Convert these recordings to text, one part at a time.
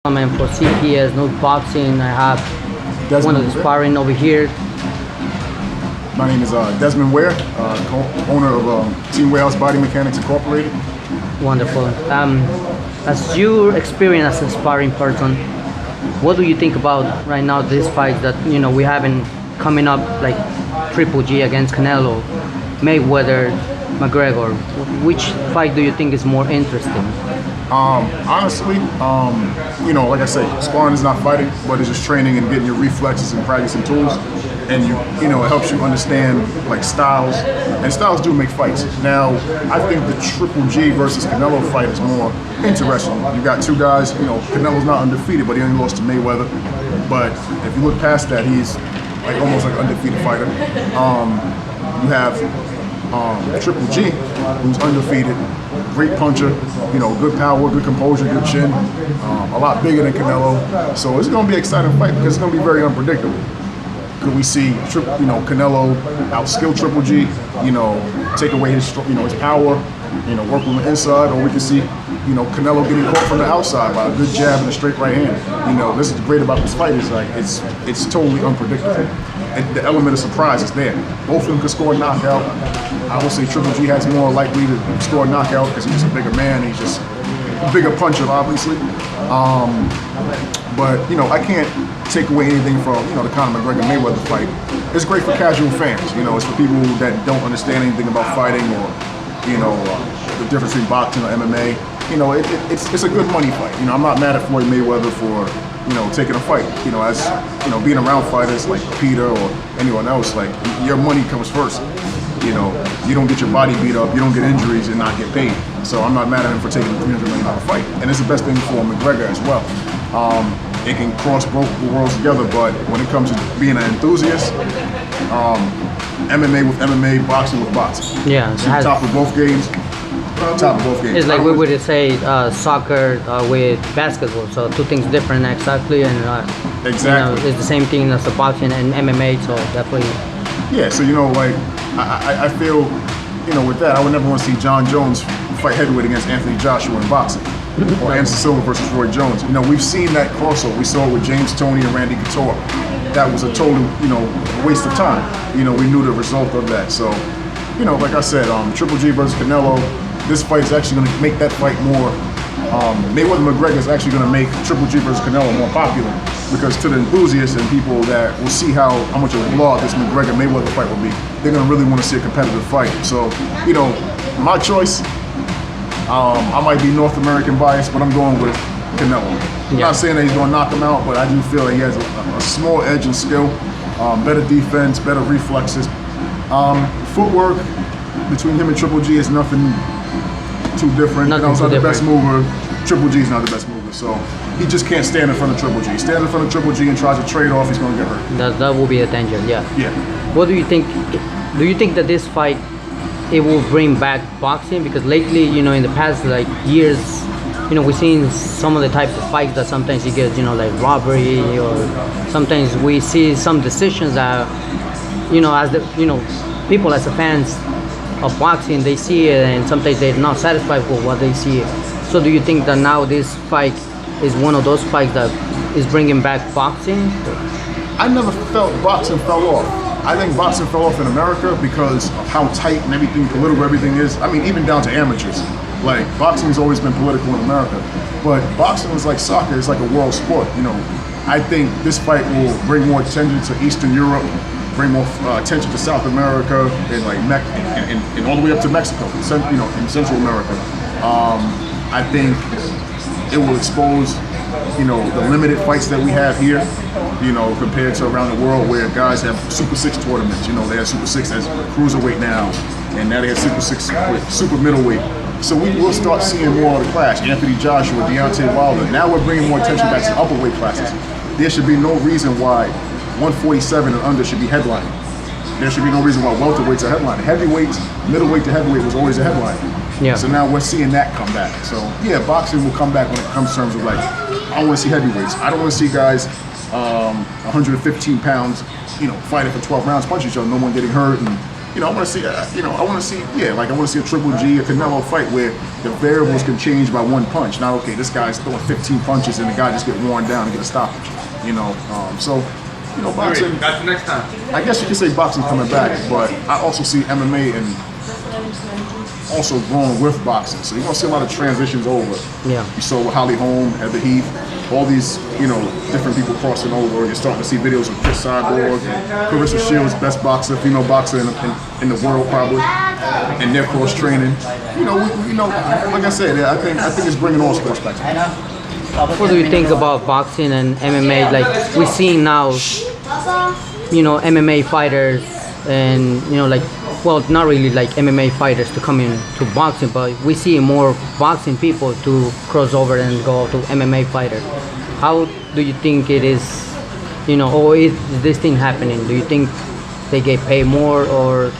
And for CPS, no boxing, I have Desmond one of the Ware. sparring over here. My name is Desmond Ware, owner of Team Warehouse Body Mechanics Incorporated. Wonderful. As your experience as a sparring person, what do you think about right now this fight that we having coming up, like Triple G against Canelo, Mayweather, McGregor? Which fight do you think is more interesting? Honestly, like I say, sparring is not fighting, but it's just training and getting your reflexes and practicing tools. And it helps you understand like styles, and styles do make fights. Now, I think the Triple G versus Canelo fight is more interesting. You got two guys, Canelo's not undefeated, but he only lost to Mayweather. But if you look past that, he's like almost like an undefeated fighter. You have Triple G, who's undefeated, great puncher, good power, good composure, good chin, a lot bigger than Canelo. So it's going to be an exciting fight because it's going to be very unpredictable. Could we see, Canelo outskill Triple G, take away his power, work on the inside, or we can see, Canelo getting caught from the outside by a good jab and a straight right hand. This is great about this fight is like it's totally unpredictable. And the element of surprise is there. Both of them could score a knockout. I would say Triple G has more likely to score a knockout because he's just a bigger man. He's just a bigger puncher, obviously. But I can't take away anything from the Conor McGregor Mayweather fight. It's great for casual fans. It's for people that don't understand anything about fighting or the difference between boxing or MMA. It's a good money fight. I'm not mad at Floyd Mayweather for taking a fight. As being around fighters like Peter or anyone else, like your money comes first. You don't get your body beat up, you don't get injuries and not get paid. So I'm not mad at him for taking a $300 million fight. And it's the best thing for McGregor as well. It can cross both worlds together, but when it comes to being an enthusiast, MMA with MMA, boxing with boxing. Yeah, top of both games. Top of both games. It's like we would say soccer with basketball, so two things different exactly, and exactly. It's the same thing as the boxing and MMA, so definitely. Yeah, so I feel, with that, I would never want to see John Jones fight heavyweight against Anthony Joshua in boxing, or Anderson Silva versus Roy Jones. We've seen that crossover. We saw it with James Toney and Randy Couture. That was a total, waste of time. We knew the result of that. So, like I said, Triple G versus Canelo. This fight is actually going to make that fight more. Mayweather McGregor is actually going to make Triple G versus Canelo more popular, because to the enthusiasts and people that will see how much of a law this McGregor Mayweather fight will be, they're going to really want to see a competitive fight. So, my choice, I might be North American biased, but I'm going with Canelo. I'm not saying that he's going to knock him out, but I do feel that he has a small edge in skill, better defense, better reflexes. Footwork between him and Triple G is nothing too different. He's not the best mover. Triple G is not the best mover, so he just can't stand in front of Triple G. He stands in front of Triple G and tries to trade off, he's going to get hurt. That will be a danger, yeah. Yeah. What do you think? Do you think that this fight it will bring back boxing? Because lately, in the past years, we've seen some of the types of fights that sometimes you get, like robbery, or sometimes we see some decisions that, as the people as the fans of boxing, they see it and sometimes they're not satisfied with what they see. So do you think that now this fight is one of those fights that is bringing back boxing? I never felt boxing fell off. I think boxing fell off in America because of how tight and everything, political everything is. I mean, even down to amateurs. Like, boxing's always been political in America. But boxing is like soccer, it's like a world sport. I think this fight will bring more attention to Eastern Europe, bring more attention to South America, and and all the way up to Mexico, in Central America. I think it will expose, the limited fights that we have here, compared to around the world where guys have Super 6 tournaments. They have Super 6 as cruiserweight now, and now they have Super 6 with super middleweight. So we will start seeing more of the clash. Anthony Joshua, Deontay Wilder. Now we're bringing more attention back to the upper weight classes. There should be no reason why 147 and under should be headlining. There should be no reason why welterweights are headlining. Heavyweights, middleweight to heavyweight was always a headline. Yeah. So now we're seeing that come back. So yeah, boxing will come back when it comes to terms of I want to see heavyweights. I don't want to see guys 115 pounds, fighting for 12 rounds, punching each other, no one getting hurt, and I want to see, I want to see, like I want to see a Triple G, a Canelo fight where the variables can change by one punch. Not, okay, this guy's throwing 15 punches and the guy just get worn down and get a stoppage. Boxing. Got you next time. I guess you could say boxing coming back, but I also see MMA and also growing with boxing. So you're gonna see a lot of transitions over. Yeah. You saw with Holly Holm, Heather Heath, all these, different people crossing over. You're starting to see videos of Chris Cyborg and Clarissa Shields, best boxer, female boxer in the world probably, and they're cross training. Like I said, I think it's bringing all sports back. What do you think about boxing and MMA? Like we're seeing now, MMA fighters and not really like MMA fighters to come into boxing, but we see more boxing people to cross over and go to MMA fighters. How do you think it is, or is this thing happening? Do you think they get paid more, or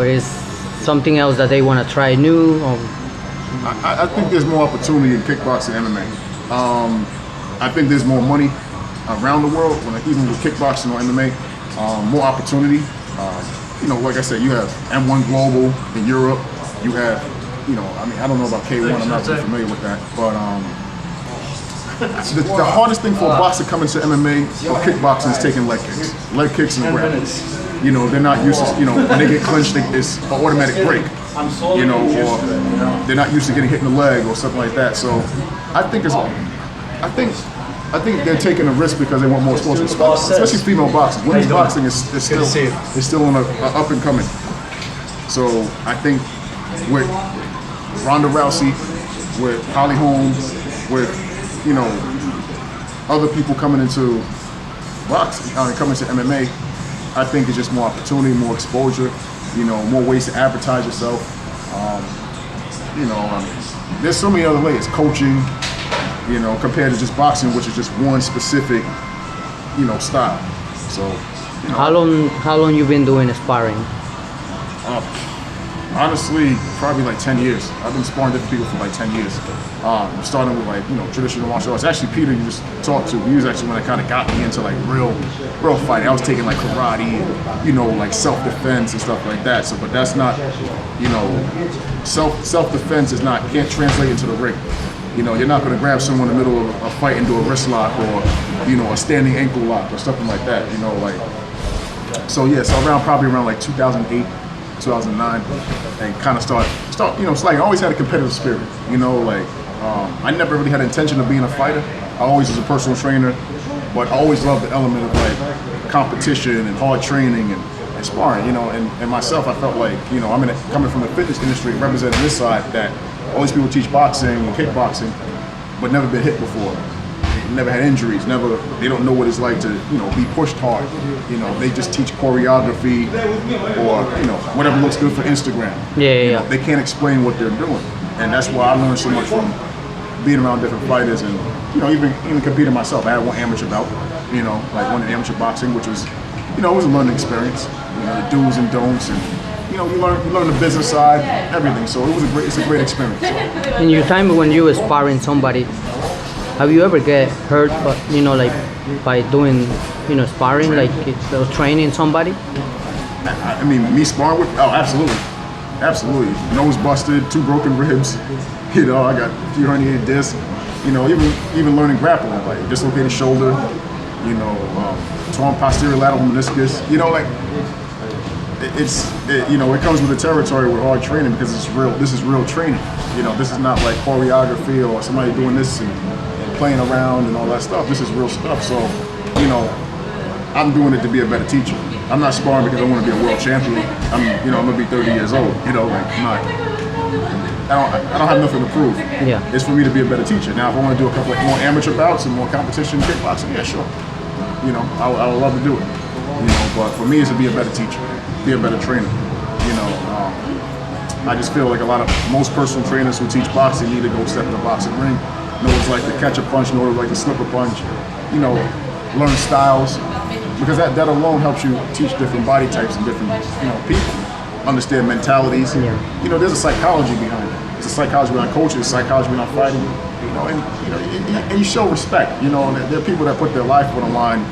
is something else that they want to try new? I think there's more opportunity in kickboxing and MMA. I think there's more money around the world, even with kickboxing or MMA, more opportunity. Like I said, you have M1 Global in Europe. You have, I don't know about K1. I'm not too familiar with that. But the hardest thing for a boxer coming to MMA or kickboxing is taking leg kicks and grabs. They're not used to, when they get clinched, it's an automatic break. Or they're not used to getting hit in the leg or something like that. So I think they're taking a risk because they want more exposure, especially female boxing. Women's boxing is still on a up and coming. So I think with Ronda Rousey, with Holly Holm, with other people coming into boxing, coming to MMA, I think it's just more opportunity, more exposure, more ways to advertise yourself. There's so many other layers, coaching, compared to just boxing, which is just one specific, style. So, How long you been doing sparring? Honestly, probably like 10 years. I've been sparring different people for like 10 years. Starting with traditional martial arts. Actually, Peter, you just talked to, he was actually when I kind of got me into like real fighting. I was taking like karate, like self-defense and stuff like that. So, but that's not, self-defense can't translate into the ring. You're not going to grab someone in the middle of a fight and do a wrist lock or, a standing ankle lock or something like that. So probably around like 2008, 2009, and kind of start. It's like I always had a competitive spirit. I never really had an intention of being a fighter. I always was a personal trainer, but I always loved the element of like competition and hard training and sparring. And myself, I felt like I'm coming from the fitness industry, representing this side that. All these people teach boxing and kickboxing, but never been hit before. Never had injuries. They don't know what it's like to, be pushed hard. They just teach choreography or, whatever looks good for Instagram. Yeah. They can't explain what they're doing, and that's why I learned so much from being around different fighters and, even competing myself. I had one amateur bout, one amateur boxing, which was, it was a learning experience. The do's and don'ts and. You learn the business side, everything. So it's a great experience. In your time when you were sparring somebody, have you ever get hurt? But like by doing, sparring, like training somebody. I mean, me sparring with? Oh, absolutely. Nose busted, 2 broken ribs. I got a few herniated discs. Even learning grappling, like dislocated shoulder. Torn posterior lateral meniscus. It comes with the territory with hard training because it's real. This is real training. This is not like choreography or somebody doing this and playing around and all that stuff. This is real stuff. So, I'm doing it to be a better teacher. I'm not sparring because I want to be a world champion. I'm gonna be 30 years old. I don't have nothing to prove. Yeah. It's for me to be a better teacher. Now, if I want to do a couple of more amateur bouts and more competition kickboxing, yeah, sure. I would love to do it. But for me, it's to be a better teacher. Be a better trainer. I just feel like most personal trainers who teach boxing need to go step in the boxing ring, know what it's like to catch a punch, know what it's like to slip a punch, learn styles, because that alone helps you teach different body types and different people, understand mentalities. Yeah. There's a psychology behind it. There's a psychology behind coaching, a psychology behind fighting, and you show respect. There are people that put their life on the line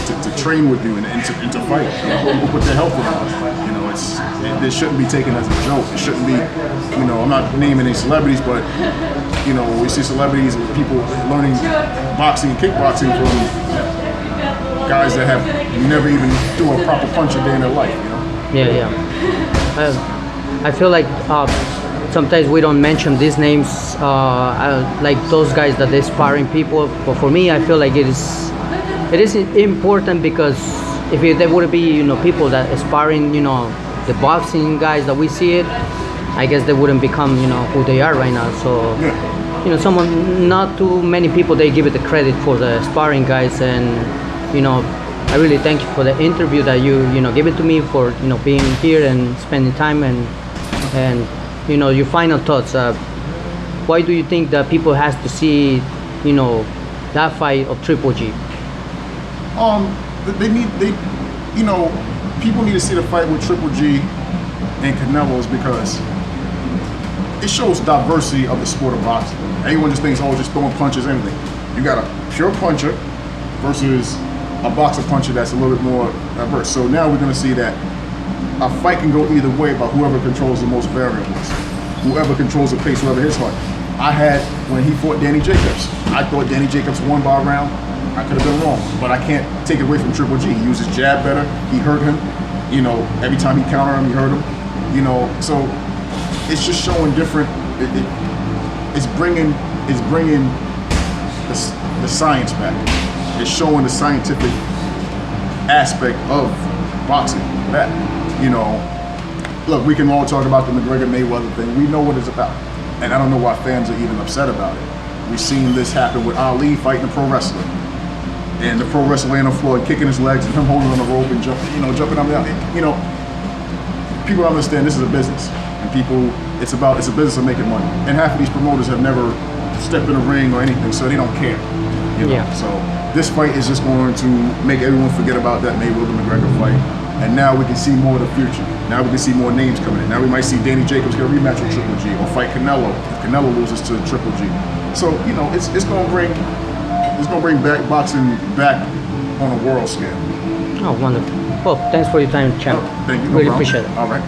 to train with you and to fight. People put their health on the line. it shouldn't be taken as a joke. It shouldn't be, I'm not naming any celebrities, but we see celebrities and people learning boxing and kickboxing from guys that have never even threw a proper punch a day in their life. Yeah. I feel like sometimes we don't mention these names, like those guys that they're sparring people. But for me, I feel like it is important, because if there would be people that aspiring, the boxing guys that we see it, I guess they wouldn't become who they are right now. So not too many people, they give it the credit for the sparring guys. And I really thank you for the interview that you give it to me, for being here and spending time, and your final thoughts. Why do you think that people has to see that fight of Triple G? People need to see the fight with Triple G and Canelo's, because it shows diversity of the sport of boxing. Everyone just thinks, just throwing punches, anything. You got a pure puncher versus a boxer puncher that's a little bit more diverse. So now we're going to see that a fight can go either way by whoever controls the most variables, whoever controls the pace, whoever hits hard. When he fought Danny Jacobs, I thought Danny Jacobs won by a round. I could have been wrong, but I can't take it away from Triple G. He used his jab better. He hurt him. Every time he countered him, he hurt him. So it's just showing different. It's bringing the science back. It's showing the scientific aspect of boxing back. Look, we can all talk about the McGregor-Mayweather thing. We know what it's about, and I don't know why fans are even upset about it. We've seen this happen with Ali fighting a pro wrestler, and the pro wrestler laying on the floor and kicking his legs, and him holding on the rope and jumping up and down. People understand this is a business, and it's a business of making money. And half of these promoters have never stepped in a ring or anything, so they don't care. Yeah. So this fight is just going to make everyone forget about that Mayweather-McGregor fight. And now we can see more of the future. Now we can see more names coming in. Now we might see Danny Jacobs get a rematch with Triple G, or fight Canelo if Canelo loses to Triple G. So it's going to bring back boxing back on a world scale. Oh, wonderful. Well, thanks for your time, champ. Thank you. Really appreciate it. All right.